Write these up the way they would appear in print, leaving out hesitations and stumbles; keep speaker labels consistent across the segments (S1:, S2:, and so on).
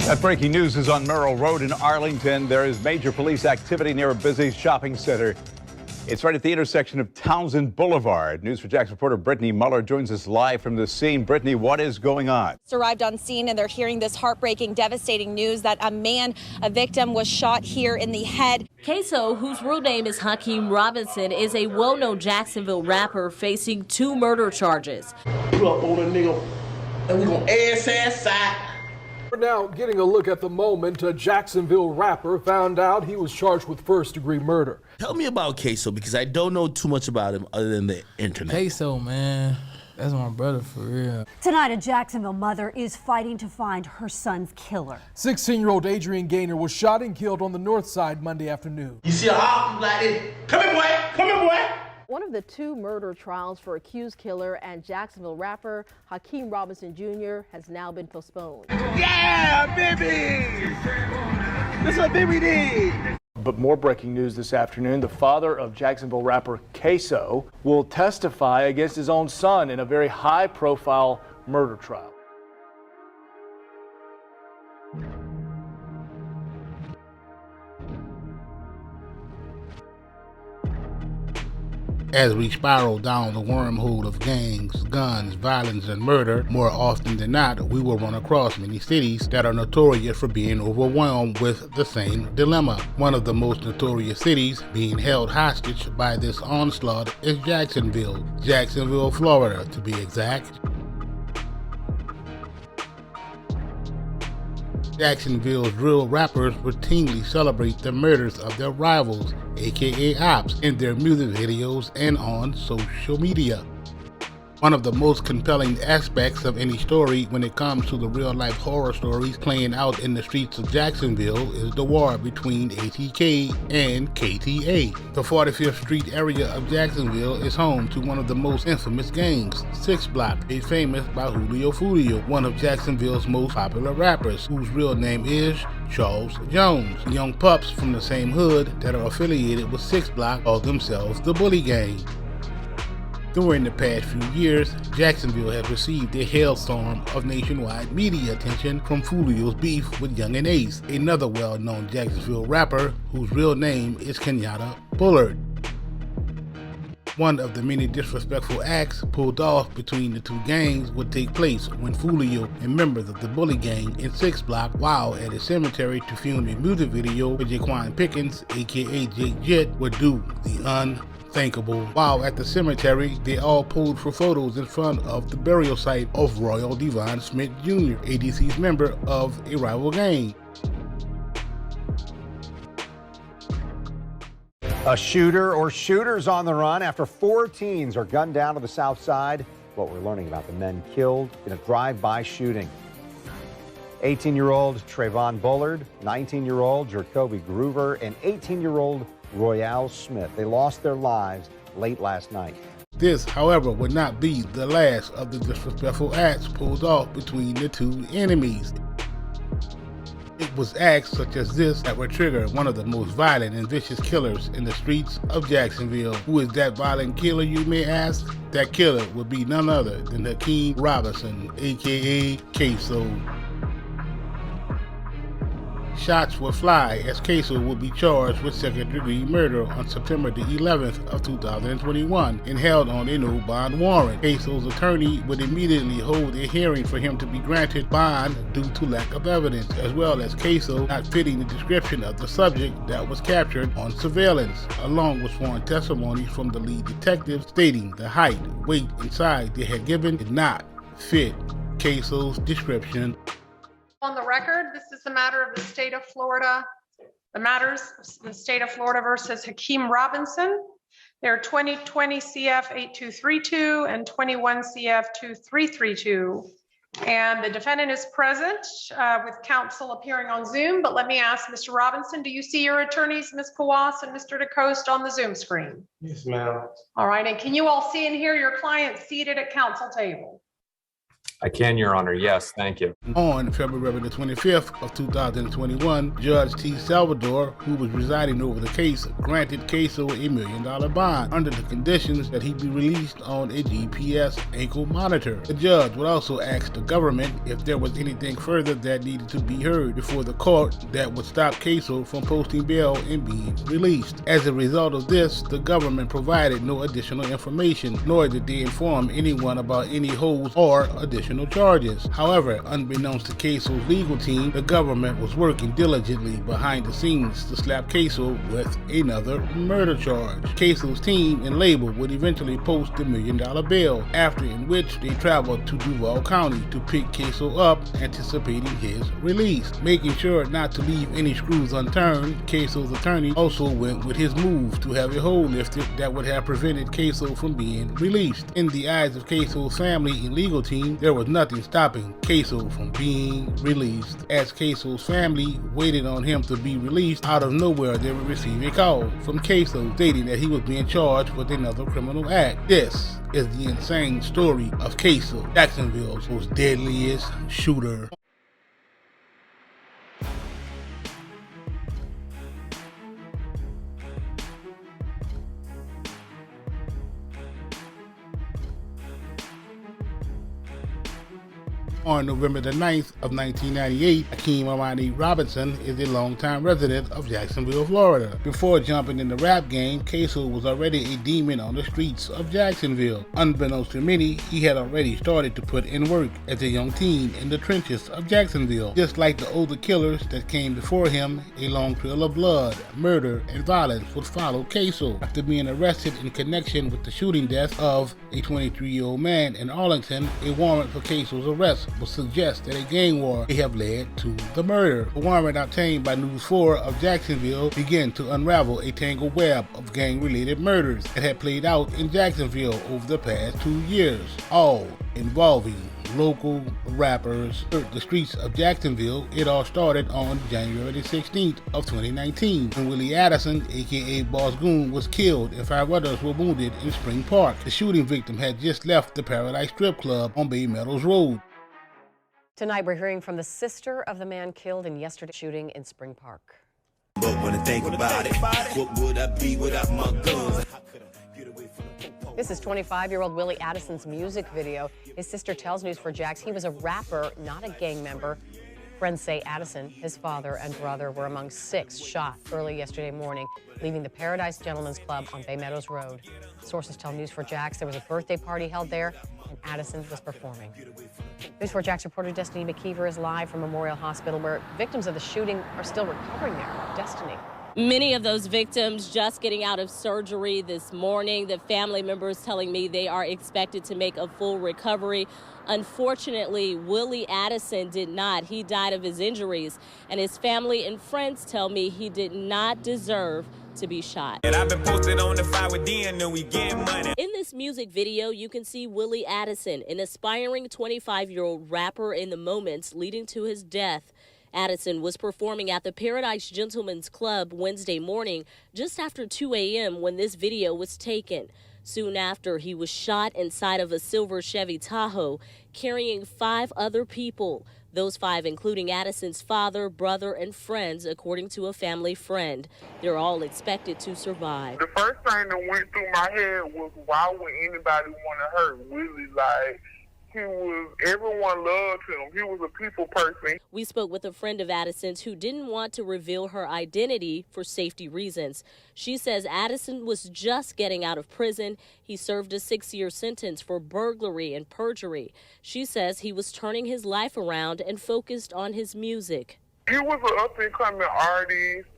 S1: That breaking news is on Merrill Road in Arlington. There is major police activity near a busy shopping center. It's right at the intersection of Townsend Boulevard. News for Jax reporter Brittany Muller joins us live from the scene. Brittany, what is going on?
S2: Arrived on scene and they're hearing this heartbreaking, devastating news that a victim was shot here in the head.
S3: Ksoo, whose real name is Hakeem Robinson, is a well-known Jacksonville rapper facing 2 murder charges.
S4: Pull up on a nigga and we gonna ass out.
S5: We're now getting a look at the moment a Jacksonville rapper found out he was charged with first-degree murder.
S6: Tell me about Ksoo, because I don't know too much about him other than the internet.
S7: Ksoo, man, that's my brother for real.
S8: Tonight, a Jacksonville mother is fighting to find her son's killer.
S5: 16-year-old Adrian Gaynor was shot and killed on the north side Monday afternoon.
S4: You see a hawk like this? Come here, boy. Come here, boy.
S9: One of the 2 murder trials for accused killer and Jacksonville rapper Hakeem Robinson Jr. has now been postponed.
S4: Yeah, baby! That's what baby did.
S10: But more breaking news this afternoon. The father of Jacksonville rapper Ksoo will testify against his own son in a very high-profile murder trial.
S11: As we spiral down the wormhole of gangs, guns, violence, and murder, more often than not, we will run across many cities that are notorious for being overwhelmed with the same dilemma. One of the most notorious cities being held hostage by this onslaught is Jacksonville, Florida, to be exact. Jacksonville's real rappers routinely celebrate the murders of their rivals, aka ops, in their music videos and on social media. One of the most compelling aspects of any story when it comes to the real-life horror stories playing out in the streets of Jacksonville is the war between ATK and KTA. The 45th Street area of Jacksonville is home to one of the most infamous gangs, 6 Block, made famous by Julio, one of Jacksonville's most popular rappers, whose real name is Charles Jones. Young pups from the same hood that are affiliated with 6 Block call themselves the Bully Gang. During the past few years, Jacksonville has received a hailstorm of nationwide media attention from Foolios' beef with Yungeen, another well-known Jacksonville rapper whose real name is Kenyatta Bullard. One of the many disrespectful acts pulled off between the 2 gangs would take place when Foolio and members of the Bully Gang in 6 Block while at a cemetery to film a music video with Jaquan Pickens, aka Jake Jet, would do the unthinkable. While at the cemetery, they all posed for photos in front of the burial site of Royal Devon Smith Jr., a deceased member of a rival gang.
S12: A shooter or shooters on the run after 4 teens are gunned down to the south side. What we're learning about the men killed in a drive-by shooting. 18-year-old Trayvon Bullard, 19-year-old Jacoby Groover, and 18-year-old Royale Smith. They lost their lives late last night.
S11: This, however, would not be the last of the disrespectful acts pulled off between the 2 enemies. It was acts such as this that would trigger one of the most violent and vicious killers in the streets of Jacksonville. Who is that violent killer, you may ask? That killer would be none other than Hakeem Robinson, aka Ksoo. Shots would fly as Ksoo would be charged with second-degree murder on September the 11th of 2021 and held on a no bond warrant. Ksoo's attorney would immediately hold a hearing for him to be granted bond due to lack of evidence, as well as Ksoo not fitting the description of the subject that was captured on surveillance, along with sworn testimony from the lead detective stating the height, weight, and size they had given did not fit Ksoo's description.
S13: On the record, this is the matter of the state of Florida. The matters of the state of Florida versus Hakeem Robinson. They're 2020 CF 8232 and 21 CF 2332. And the defendant is present with counsel appearing on Zoom. But let me ask Mr. Robinson, do you see your attorneys, Ms. Kawas and Mr. DeCoste, on the Zoom screen?
S4: Yes, ma'am.
S13: All right, and can you all see and hear your client seated at counsel table?
S14: I can, Your Honor. Yes, thank you.
S11: On February the 25th of 2021, Judge T. Salvador, who was presiding over the case, granted Ksoo $1 million bond under the conditions that he be released on a GPS ankle monitor. The judge would also ask the government if there was anything further that needed to be heard before the court that would stop Ksoo from posting bail and being released. As a result of this, the government provided no additional information, nor did they inform anyone about any holds or additional charges. However, unbeknownst to Ksoo's legal team, the government was working diligently behind the scenes to slap Ksoo with another murder charge. Ksoo's team and label would eventually post the $1 million bail, after in which they traveled to Duval County to pick Ksoo up, anticipating his release. Making sure not to leave any screws unturned, Ksoo's attorney also went with his move to have a hold lifted that would have prevented Ksoo from being released. In the eyes of Ksoo's family and legal team, there was nothing stopping Ksoo from being released. As Ksoo's family waited on him to be released, out of nowhere they would receive a call from Ksoo stating that he was being charged with another criminal act. This is the insane story of Ksoo, Jacksonville's most deadliest shooter. On November the 9th of 1998, Hakeem Armani Robinson is a longtime resident of Jacksonville, Florida. Before jumping in the rap game, Ksoo was already a demon on the streets of Jacksonville. Unbeknownst to many, he had already started to put in work as a young teen in the trenches of Jacksonville. Just like the older killers that came before him, a long trail of blood, murder, and violence would follow Ksoo. After being arrested in connection with the shooting death of a 23-year-old man in Arlington, a warrant for Ksoo's arrest will suggest that a gang war may have led to the murder. The warrant obtained by News 4 of Jacksonville began to unravel a tangled web of gang-related murders that had played out in Jacksonville over the past 2 years, all involving local rappers. The streets of Jacksonville, it all started on January 16th of 2019 when Willie Addison, aka Boss Goon, was killed and 5 others were wounded in Spring Park. The shooting victim had just left the Paradise Strip Club on Bay Meadows Road.
S14: Tonight, we're hearing from the sister of the man killed in yesterday's shooting in Spring Park.
S15: But when I think about it, what would I be without my guns?
S14: This is 25-year-old Willie Addison's music video. His sister tells News4Jax he was a rapper, not a gang member. Friends say Addison, his father, and brother were among 6 shot early yesterday morning, leaving the Paradise Gentlemen's Club on Bay Meadows Road. Sources tell News4Jax there was a birthday party held there, and Addison was performing. News4Jax reporter Destiny McKeever is live from Memorial Hospital, where victims of the shooting are still recovering there. Destiny.
S3: Many of those victims just getting out of surgery this morning. The family members telling me they are expected to make a full recovery. Unfortunately, Willie Addison did not. He died of his injuries, and his family and friends tell me he did not deserve to be shot.
S15: And I've been posted on the fire with Dan, and we get money.
S3: In this music video, you can see Willie Addison, an aspiring 25-year-old rapper, in the moments leading to his death. Addison was performing at the Paradise Gentlemen's Club Wednesday morning, just after 2 a.m. when this video was taken. Soon after, he was shot inside of a silver Chevy Tahoe, carrying 5 other people. Those 5 including Addison's father, brother, and friends, according to a family friend. They're all expected to survive.
S16: The first thing that went through my head was, why would anybody want to hurt Willie? Like, everyone loved him. He was a people person.
S3: We spoke with a friend of Addison's who didn't want to reveal her identity for safety reasons. She says Addison was just getting out of prison. He served a 6-year sentence for burglary and perjury. She says he was turning his life around and focused on his music.
S16: He was an up-and-coming artist.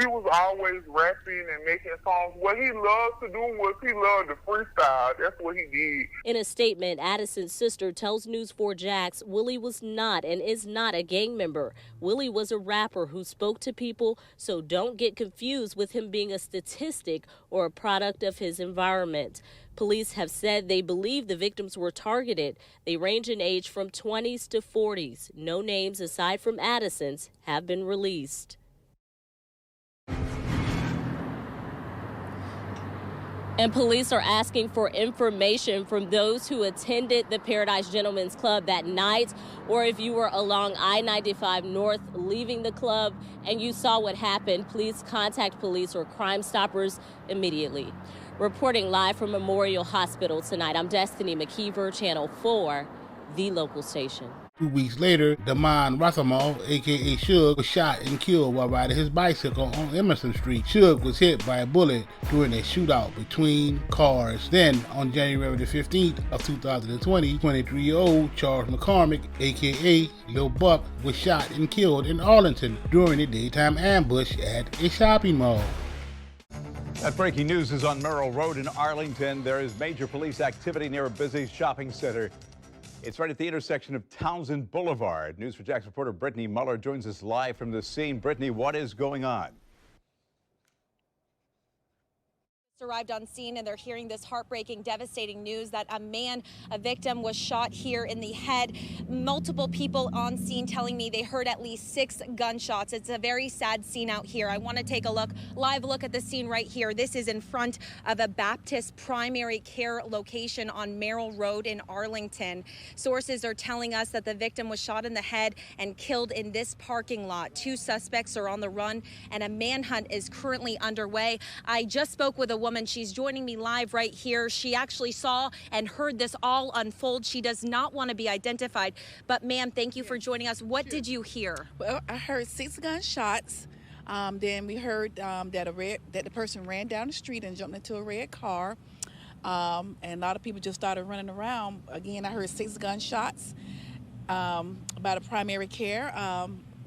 S16: He was always rapping and making songs. What he loved to do was he loved to freestyle. That's what he did.
S3: In a statement, Addison's sister tells News4Jax Willie was not and is not a gang member. Willie was a rapper who spoke to people, so don't get confused with him being a statistic or a product of his environment. Police have said they believe the victims were targeted. They range in age from 20s to 40s. No names aside from Addison's have been released. And police are asking for information from those who attended the Paradise Gentlemen's Club that night, or if you were along I-95 North leaving the club and you saw what happened, please contact police or Crime Stoppers immediately. Reporting live from Memorial Hospital tonight, I'm Destiny McKeever, Channel 4, the local station.
S11: 2 weeks later, Damon Rothamall, aka Ksoo, was shot and killed while riding his bicycle on Emerson Street. Ksoo was hit by a bullet during a shootout between cars. Then, on January the 15th of 2020, 23-year-old Charles McCormick, aka Lil Buck, was shot and killed in Arlington during a daytime ambush at a shopping mall.
S1: That breaking news is on Merrill Road in Arlington. There is major police activity near a busy shopping center. It's right at the intersection of Townsend Boulevard. News for Jax reporter Brittany Muller joins us live from the scene. Brittany, what is going on?
S2: Arrived on scene and they're hearing this heartbreaking, devastating news that a victim was shot here in the head. Multiple people on scene telling me they heard at least 6 gunshots. It's a very sad scene out here. I want to take a live look at the scene right here. This is in front of a Baptist primary care location on Merrill Road in Arlington. Sources are telling us that the victim was shot in the head and killed in this parking lot. 2 suspects are on the run and a manhunt is currently underway. I just spoke with a woman. She's joining me live right here. She actually saw and heard this all unfold. She does not want to be identified. But ma'am, thank you for joining us. What did you hear?
S17: Well, I heard 6 gunshots. Then we heard that the person ran down the street and jumped into a red car. And a lot of people just started running around. Again, I heard 6 gunshots about a primary care.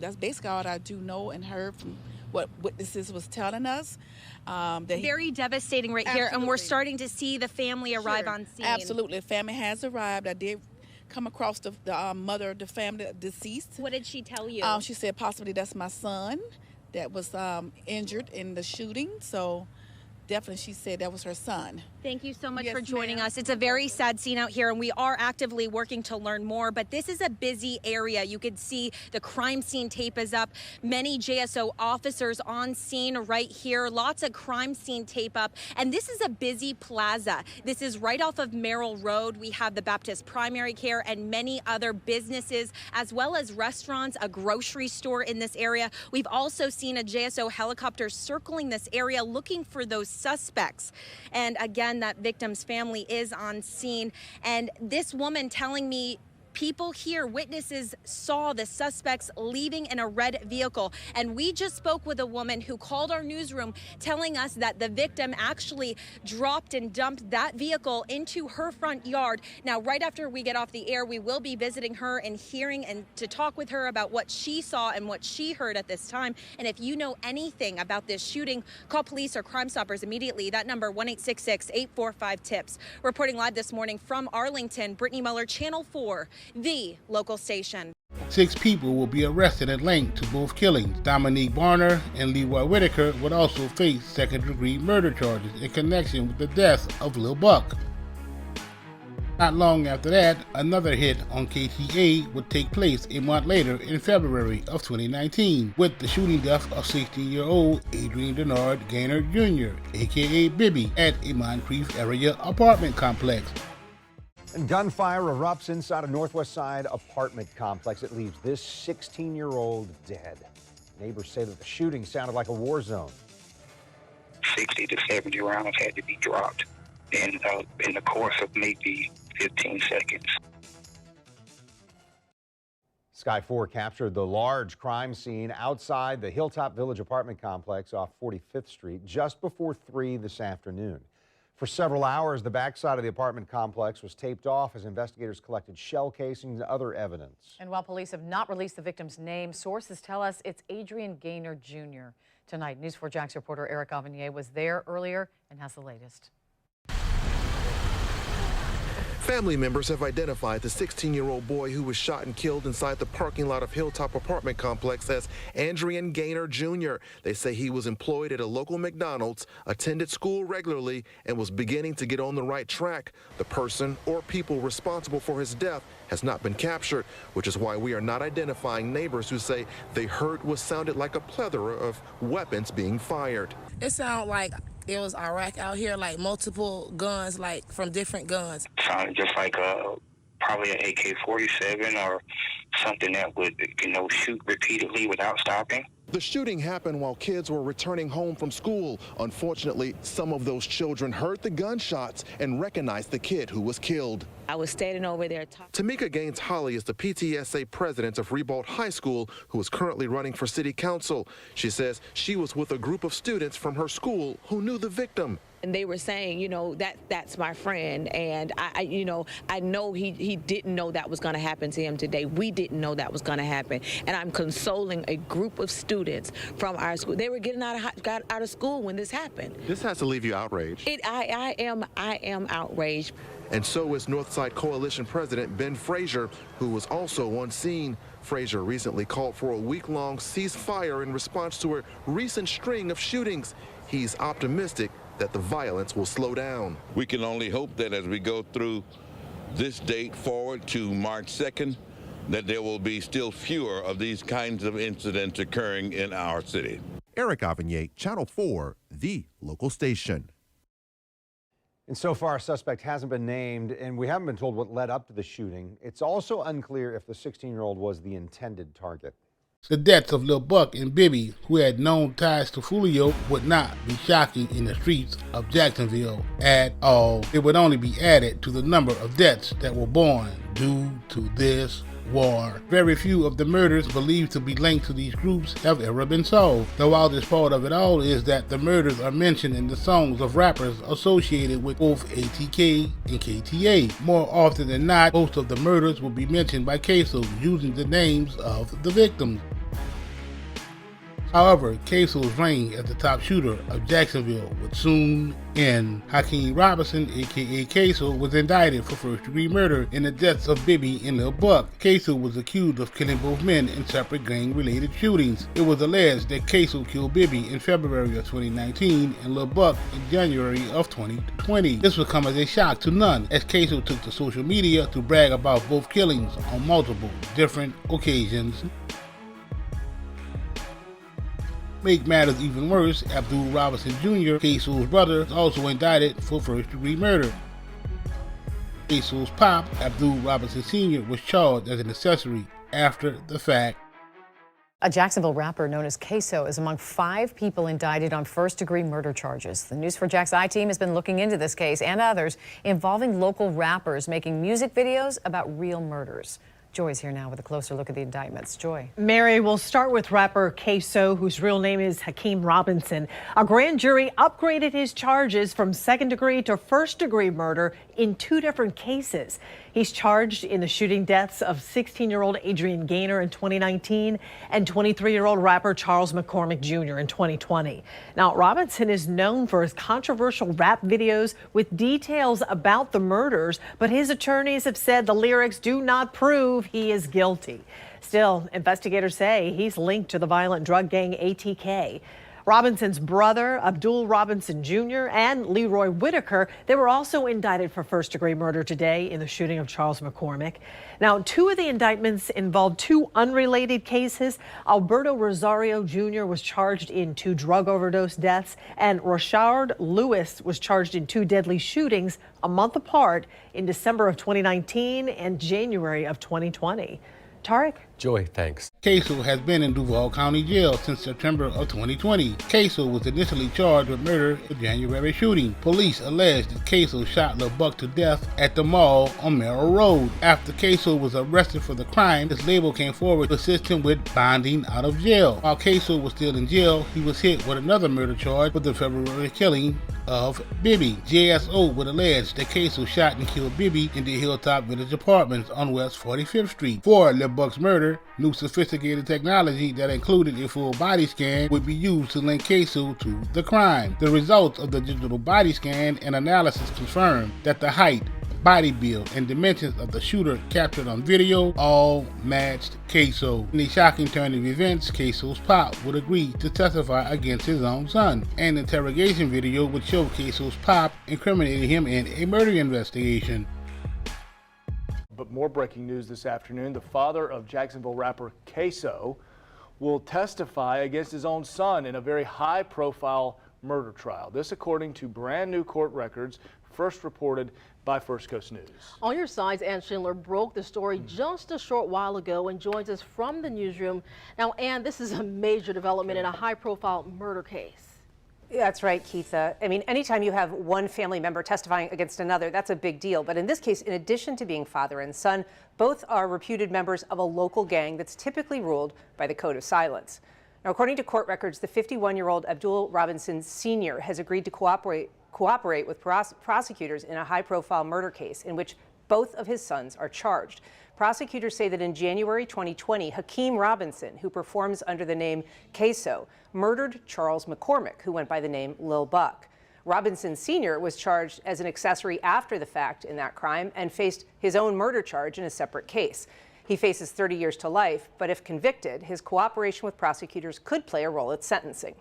S17: That's basically all I do know and heard from what witnesses was telling us.
S2: Very devastating right here, and we're starting to see the family arrive on scene.
S17: Absolutely, the family has arrived. I did come across the mother of the family deceased.
S2: What did she tell you?
S17: She said possibly that's my son that was injured in the shooting. So definitely she said that was her son.
S2: Thank you so much for joining us. It's a very sad scene out here, and we are actively working to learn more, but this is a busy area. You can see the crime scene tape is up. Many JSO officers on scene right here. Lots of crime scene tape up, and this is a busy plaza. This is right off of Merrill Road. We have the Baptist Primary Care and many other businesses, as well as restaurants, a grocery store in this area. We've also seen a JSO helicopter circling this area looking for those suspects. And again, that victim's family is on scene. And this woman telling me people here, witnesses saw the suspects leaving in a red vehicle. And we just spoke with a woman who called our newsroom telling us that the victim actually dropped and dumped that vehicle into her front yard. Now, right after we get off the air, we will be visiting her and hearing and to talk with her about what she saw and what she heard at this time. And if you know anything about this shooting, call police or Crime Stoppers immediately. That number, 1-866-845-TIPS. Reporting live this morning from Arlington, Brittany Muller, Channel 4. The local station.
S11: 6 people will be arrested and linked to both killings. Dominique Barner and Leroy Whitaker would also face second-degree murder charges in connection with the death of Lil Buck. Not long after that, another hit on KTA would take place a month later in February of 2019 with the shooting death of 16-year-old Adrian Denard Gaynor Jr., aka Bibby, at a Moncrief area apartment complex.
S12: And gunfire erupts inside a Northwest Side apartment complex. It leaves this 16-year-old dead. Neighbors say that the shooting sounded like a war zone.
S18: 60 to 70 rounds had to be dropped in the course of maybe 15 seconds.
S12: Sky 4 captured the large crime scene outside the Hilltop Village apartment complex off 45th Street just before 3 this afternoon. For several hours, the backside of the apartment complex was taped off as investigators collected shell casings and other evidence.
S14: And while police have not released the victim's name, sources tell us it's Adrian Gaynor Jr. Tonight, News 4 Jax reporter Eric Avanier was there earlier and has the latest.
S19: Family members have identified the 16-year-old boy who was shot and killed inside the parking lot of Hilltop apartment complex as Adrian Gaynor Jr. They say he was employed at a local McDonald's, attended school regularly, and was beginning to get on the right track. The person or people responsible for his death has not been captured, which is why we are not identifying neighbors who say they heard what sounded like a plethora of weapons being fired.
S20: It sounded like it was Iraq out here, like multiple guns, like from different guns.
S18: Sounded just like probably an AK-47 or something that would, shoot repeatedly without stopping.
S19: The shooting happened while kids were returning home from school. Unfortunately, some of those children heard the gunshots and recognized the kid who was killed.
S21: I was standing over there.
S19: Tamika Gaines-Holly is the PTSA president of Ribault High School, who is currently running for city council. She says she was with a group of students from her school who knew the victim.
S21: And they were saying, that's my friend, and I know he didn't know that was going to happen to him today. We didn't know that was going to happen, and I'm consoling a group of students from our school. They were getting got out of school when this happened.
S19: This has to leave you outraged.
S21: I am outraged.
S19: And so is Northside Coalition President Ben Frazier, who was also on scene. Frazier recently called for a week-long ceasefire in response to a recent string of shootings. He's optimistic that the violence will slow down.
S22: We can only hope that as we go through this date forward to March 2nd, that there will be still fewer of these kinds of incidents occurring in our city.
S19: Eric Avigny, Channel 4, the local station.
S12: And so far, a suspect hasn't been named, and we haven't been told what led up to the shooting. It's also unclear if the 16-year-old was the intended target.
S11: The deaths of Lil Buck and Bibby, who had known ties to Foolio, would not be shocking in the streets of Jacksonville at all. It would only be added to the number of deaths that were born due to this war. Very few of the murders believed to be linked to these groups have ever been solved. The wildest part of it all is that the murders are mentioned in the songs of rappers associated with both ATK and KTA. More often than not, most of the murders will be mentioned by Ksoo using the names of the victims. However, Ksoo's reign as the top shooter of Jacksonville would soon end. Hakeem Robinson, aka Ksoo, was indicted for first-degree murder in the deaths of Bibby and Lil Buck. Ksoo was accused of killing both men in separate gang-related shootings. It was alleged that Ksoo killed Bibby in February of 2019 and Lil Buck in January of 2020. This would come as a shock to none, as Ksoo took to social media to brag about both killings on multiple different occasions. Make matters even worse, Abdul Robinson Jr., Ksoo's brother, is also indicted for first-degree murder. Ksoo's pop, Abdul Robinson Sr., was charged as an accessory after the fact.
S14: A Jacksonville rapper known as Ksoo is among 5 people indicted on first-degree murder charges. The News4Jax I-team has been looking into this case and others involving local rappers making music videos about real murders. Joy's here now with a closer look at the indictments. Joy.
S23: Mary, we'll start with rapper Ksoo, whose real name is Hakeem Robinson. A grand jury upgraded his charges from second-degree to first-degree murder in 2 different cases. He's charged in the shooting deaths of 16-year-old Adrian Gaynor in 2019 and 23-year-old rapper Charles McCormick Jr. in 2020. Now, Robinson is known for his controversial rap videos with details about the murders, but his attorneys have said the lyrics do not prove he is guilty. Still, investigators say he's linked to the violent drug gang ATK. Robinson's brother, Abdul Robinson Jr., and Leroy Whitaker, they were also indicted for first-degree murder today in the shooting of Charles McCormick. Now, 2 of the indictments involved 2 unrelated cases. Alberto Rosario Jr. was charged in 2 drug overdose deaths, and Rashard Lewis was charged in 2 deadly shootings a month apart in December of 2019 and January of 2020. Tarek?
S24: Joy, thanks.
S11: Ksoo has been in Duval County Jail since September of 2020. Ksoo was initially charged with murder in the January shooting. Police alleged that Ksoo shot Lil Buck to death at the mall on Merrill Road. After Ksoo was arrested for the crime, his label came forward to assist him with bonding out of jail. While Ksoo was still in jail, he was hit with another murder charge for the February killing of Bibby. JSO would allege that Ksoo shot and killed Bibby in the Hilltop Village Apartments on West 45th Street. For Lil Buck's murder, new sophisticated technology that included a full body scan would be used to link Ksoo to the crime. The results of the digital body scan and analysis confirmed that the height, body build, and dimensions of the shooter captured on video all matched Ksoo. In a shocking turn of events, Ksoo's pop would agree to testify against his own son. An interrogation video would show Ksoo's pop incriminating him in a murder investigation.
S10: But more breaking news this afternoon. The father of Jacksonville rapper Ksoo will testify against his own son in a very high-profile murder trial. This according to brand new court records first reported by First Coast News.
S9: On your sides, Ann Schindler broke the story just a short while ago and joins us from the newsroom. Now, Ann, this is a major development in a high-profile murder case.
S6: That's right, Keitha. I mean, anytime you have one family member testifying against another, that's a big deal. But in this case, in addition to being father and son, both are reputed members of a local gang that's typically ruled by the Code of Silence. Now, according to court records, the 51-year-old Abdul Robinson Sr. has agreed to cooperate with prosecutors in a high-profile murder case in which both of his sons are charged. Prosecutors say that in January 2020, Hakeem Robinson, who performs under the name Ksoo, murdered Charles McCormick, who went by the name Lil Buck. Robinson Sr. was charged as an accessory after the fact in that crime and faced his own murder charge in a separate case. He faces 30 years to life, but if convicted, his cooperation with prosecutors could play a role at sentencing.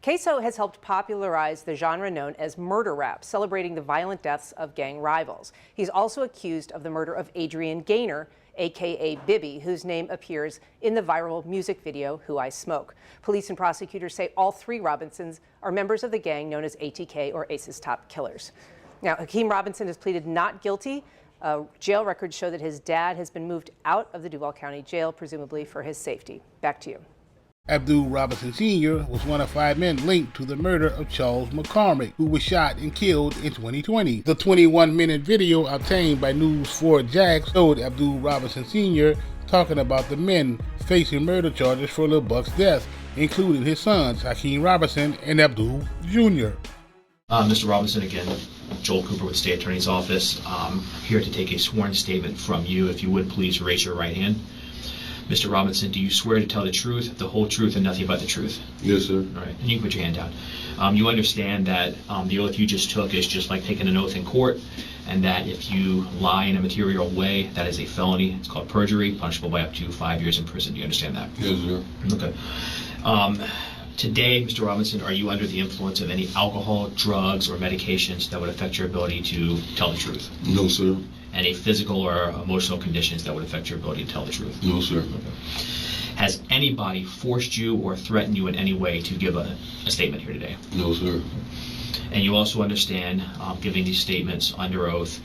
S6: Ksoo has helped popularize the genre known as murder rap, celebrating the violent deaths of gang rivals. He's also accused of the murder of Adrian Gaynor, a.k.a. Bibby, whose name appears in the viral music video, Who I Smoke. Police and prosecutors say all three Robinsons are members of the gang known as ATK, or Ace's Top Killers. Now, Hakeem Robinson has pleaded not guilty. Jail records show that his dad has been moved out of the Duval County Jail, presumably for his safety. Back to you.
S11: Abdul Robinson Sr. was one of 5 men linked to the murder of Charles McCormick, who was shot and killed in 2020. The 21-minute video obtained by News 4 Jax showed Abdul Robinson Sr. talking about the men facing murder charges for Lil Buck's death, including his sons, Hakeem Robinson and Abdul Jr.
S7: Mr. Robinson, again, Joel Cooper with the State Attorney's Office. Here to take a sworn statement from you. If you would, please raise your right hand. Mr. Robinson, do you swear to tell the truth, the whole truth, and nothing but the truth?
S8: Yes, sir.
S7: All right, and you can put your hand down. You understand that the oath you just took is just like taking an oath in court, and that if you lie in a material way, that is a felony. It's called perjury, punishable by up to 5 years in prison. Do you understand that?
S8: Yes, sir.
S7: Okay. Today, Mr. Robinson, are you under the influence of any alcohol, drugs, or medications that would affect your ability to tell the truth?
S8: No, sir.
S7: Any physical or emotional conditions that would affect your ability to tell the truth?
S8: No, sir.
S7: Okay. Has anybody forced you or threatened you in any way to give a statement here today?
S8: No, sir.
S7: And you also understand, giving these statements under oath,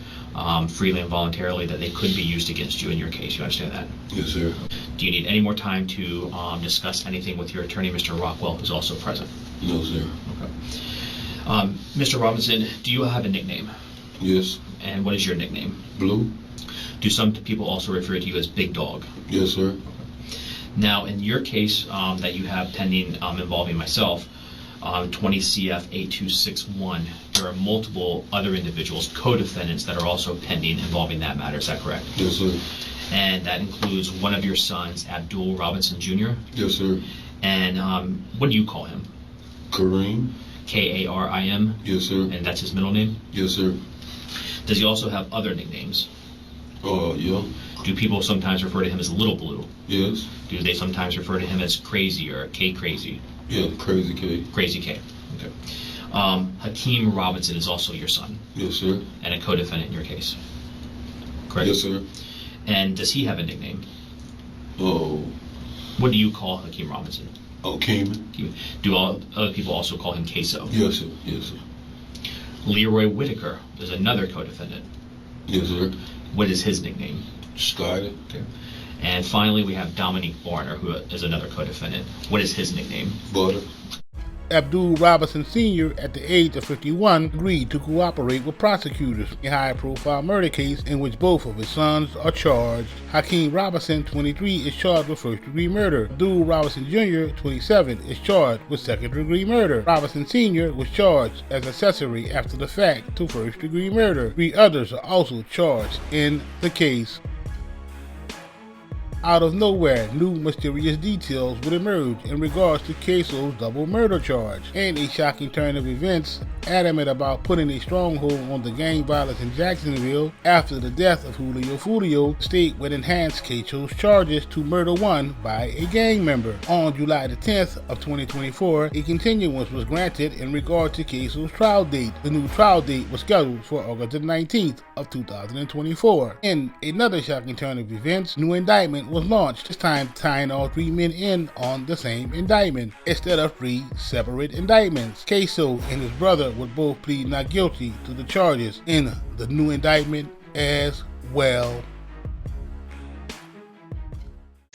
S7: freely and voluntarily, that they could be used against you in your case. You understand that?
S8: Yes, sir.
S7: Do you need any more time to discuss anything with your attorney, Mr. Rockwell, who's also present?
S8: No, sir.
S7: Okay. Mr. Robinson, do you have a nickname?
S8: Yes.
S7: And what is your nickname?
S8: Blue.
S7: Do some people also refer to you as Big Dog?
S8: Yes, sir.
S7: Now, in your case that you have pending involving myself, 20 CF 8261, there are multiple other individuals, co-defendants, that are also pending involving that matter. Is that correct?
S8: Yes, sir.
S7: And that includes one of your sons, Abdul Robinson Jr.?
S8: Yes, sir.
S7: And what do you call him?
S8: Kareem.
S7: K-A-R-I-M?
S8: Yes, sir.
S7: And that's his middle name?
S8: Yes, sir.
S7: Does he also have other nicknames?
S8: Yeah.
S7: Do people sometimes refer to him as Little Blue?
S8: Yes.
S7: Do they sometimes refer to him as Crazy or K Crazy?
S8: Yeah, Crazy K.
S7: Crazy K. Okay. Hakeem Robinson is also your son?
S8: Yes, sir.
S7: And a co-defendant in your case? Correct?
S8: Yes, sir.
S7: And does he have a nickname?
S8: Oh.
S7: What do you call Hakeem Robinson?
S8: Oh, Keem.
S7: Do all other people also call him Ksoo?
S8: Yes, sir. Yes, sir.
S7: Leroy Whitaker is another co-defendant.
S8: Yes, sir.
S7: What is his nickname?
S8: Skyler.
S7: Okay. And finally, we have Dominique Barner, who is another co-defendant. What is his nickname?
S8: Butter.
S11: Abdul Robinson Sr., at the age of 51, agreed to cooperate with prosecutors in a high-profile murder case in which both of his sons are charged. Hakeem Robinson, 23, is charged with first-degree murder. Abdul Robinson Jr., 27, is charged with second-degree murder. Robinson Sr. was charged as accessory after the fact to first-degree murder. 3 others are also charged in the case. Out of nowhere, new mysterious details would emerge in regards to Ksoo's double murder charge, and a shocking turn of events, adamant about putting a stronghold on the gang violence in Jacksonville after the death of Julio. The state would enhance Ksoo's charges to murder 1 by a gang member. On July the 10th of 2024, a continuance was granted in regard to Ksoo's trial date. The new trial date was scheduled for August the 19th of 2024. In another shocking turn of events, new indictment was launched, this time tying all 3 men in on the same indictment instead of 3 separate indictments. Ksoo and his brother would both plead not guilty to the charges in the new indictment as well.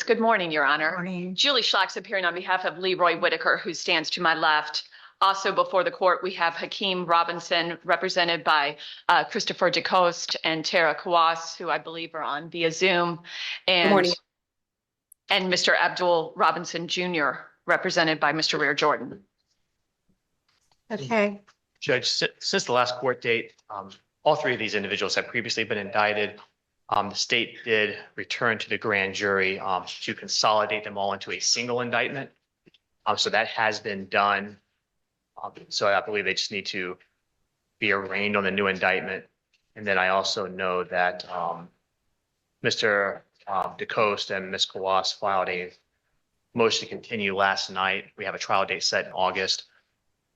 S4: Good morning, Your Honor. Morning. Julie Schlach's appearing on behalf of Leroy Whitaker, who stands to my left. Also before the court, we have Hakeem Robinson, represented by Christopher DeCoste and Tara Kawas, who I believe are on via Zoom. And, good morning. And Mr. Abdul Robinson Jr., represented by Mr. Rear Jordan.
S5: Okay. Judge, since the last court date, all 3 of these individuals have previously been indicted. The state did return to the grand jury to consolidate them all into a single indictment. So that has been done. So I believe they just need to be arraigned on the new indictment. And then I also know that Mr. DeCoste and Ms. Kawas filed a motion to continue last night. We have a trial date set in August.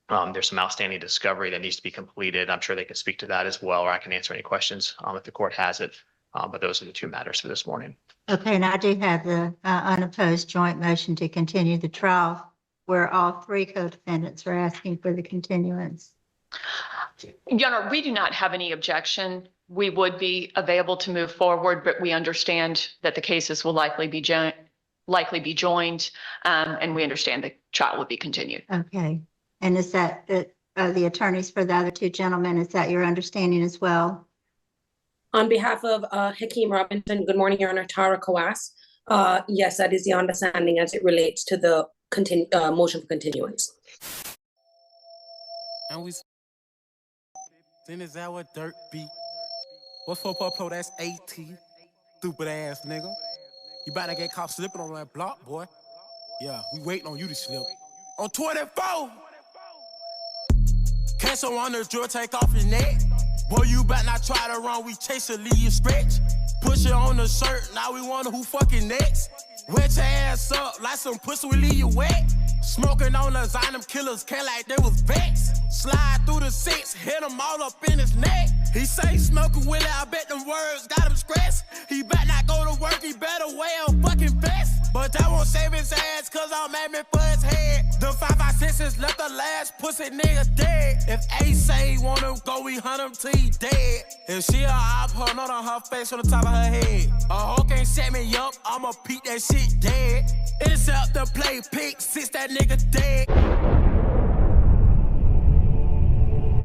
S5: There's some outstanding discovery that needs to be completed. I'm sure they can speak to that as well, or I can answer any questions if the court has it. But those are the 2 matters for this morning.
S13: Okay, and I do have the unopposed joint motion to continue the trial where all 3 co-defendants are asking for the continuance.
S4: Your Honor, we do not have any objection. We would be available to move forward, but we understand that the cases will likely be joined, and we understand the trial will be continued.
S13: Okay, and is that the attorneys for the other 2 gentlemen, is that your understanding as well?
S24: On behalf of Hakeem Robinson, good morning, Your Honor, Tara Kawas. Yes, that is the understanding as it relates to the motion for continuance.
S25: And we then is our dirt beat. What's 4 that's 18. Stupid ass nigga. You about to get caught slipping on that block, boy. Yeah, we waiting on you to slip. On 24. Ksoo on the drill, take off your neck. Boy, you better not try to run, we chase it, leave you stretch. Push it on the shirt, now we wonder who fucking next. Wet your ass up like some pussy, we leave you wet. Smoking on the Zynum killers, can't like they was vexed. Slide through the 6, hit him all up in his neck. He say smoking Willie, I bet them words got him stressed. He better not go to work, he better wear a fucking vest. But that won't save his ass, cause I'm aiming for his head. The 5.56 left the last pussy nigga dead. If A say he wanna go, we hunt him till he dead. If she a op, her not on her face on the top of her head. A hoe can't set me up, I'ma peek that shit dead. Except to play pick, 6 that nigga dead.